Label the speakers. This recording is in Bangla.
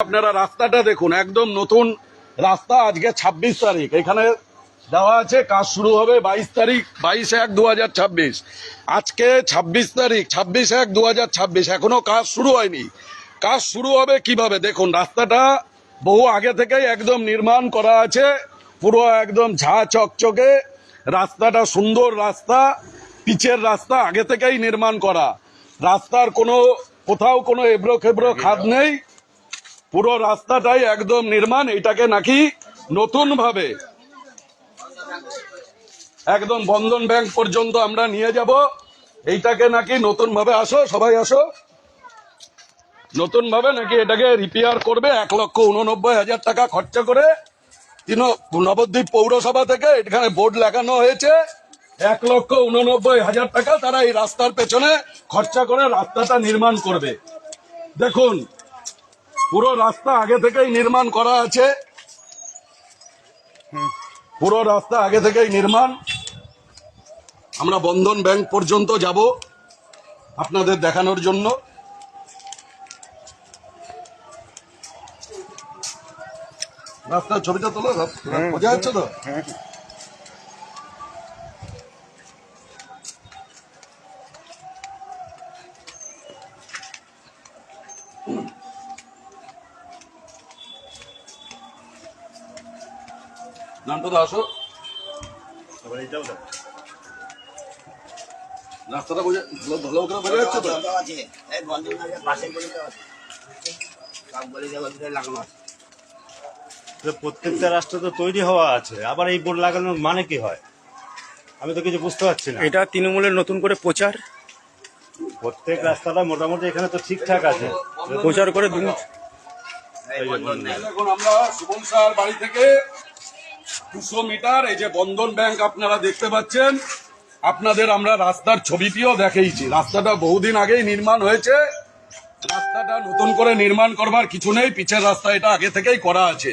Speaker 1: আপনারা রাস্তাটা দেখুন, একদম নতুন রাস্তা। আজকে 26 তারিখ, এখানে দেওয়া আছে কাজ শুরু হবে 22 তারিখ, 22/1/2026। আজকে 26 তারিখ, 26/1/2026, এখনো কাজ শুরু হয়নি। কাজ শুরু হবে কিভাবে? দেখুন রাস্তাটা বহু আগে থেকেই একদম নির্মাণ করা আছে, পুরো একদম ঝা চকচকে রাস্তাটা, সুন্দর রাস্তা, পিচের রাস্তা, আগে থেকেই নির্মাণ করা। রাস্তার কোথাও কোনো এবড়ো খেবড়ো খাদ নেই, পুরো রাস্তাটাই একদম নির্মাণ। এটাকে নাকি নতুন ভাবে একদম বন্ধন ব্যাংক পর্যন্ত আমরা নিয়ে যাব। এইটাকে নাকি নতুন ভাবে, আসো সবাই আসো, নতুন ভাবে নাকি এটাকে রিপেয়ার করবে। 1,89,000 টাকা খরচা করে নবদ্বীপ পৌরসভা থেকে এখানে বোর্ড লাগানো হয়েছে। 1,89,000 টাকা তারা এই রাস্তার পেছনে খরচা করে রাস্তাটা নির্মাণ করবে। দেখুন পুরো রাস্তা আগে থেকেই নির্মাণ করা আছে, পুরো রাস্তা আগে থেকেই নির্মাণ। আমরা বন্ধন ব্যাংক পর্যন্ত যাব আপনাদের দেখানোর জন্য। রাস্তার ছবিটা তোলো, বোঝা যাচ্ছে তো? নামটা তো আসো, রাস্তাটা ভালো করে বোঝা যাচ্ছে তো?
Speaker 2: প্রত্যেকটা রাস্তা তো তৈরি হওয়া আছে, আবার এই বোর্ড লাগানোর মানে কি হয়? আমি তো কিছু বুঝতে পারছি না।
Speaker 3: এটা তৃণমূলের নতুন করে প্রচার।
Speaker 2: প্রত্যেক রাস্তাটা মোটামুটি এখানে তো ঠিকঠাক আছে,
Speaker 3: প্রচার করে
Speaker 1: দেখুন আমরা সুমন স্যার বাড়ি থেকে 200 মিটার, এই যে বন্ধন ব্যাংক আপনারা দেখতে পাচ্ছেন। আপনাদের আমরা রাস্তার ছবিটিও দেখিয়েছি। রাস্তাটা বহুদিন আগেই নির্মাণ হয়েছে, রাস্তাটা নতুন করে নির্মাণ করবার কিছু নেই, পিচের রাস্তা এটা আগে থেকেই করা আছে।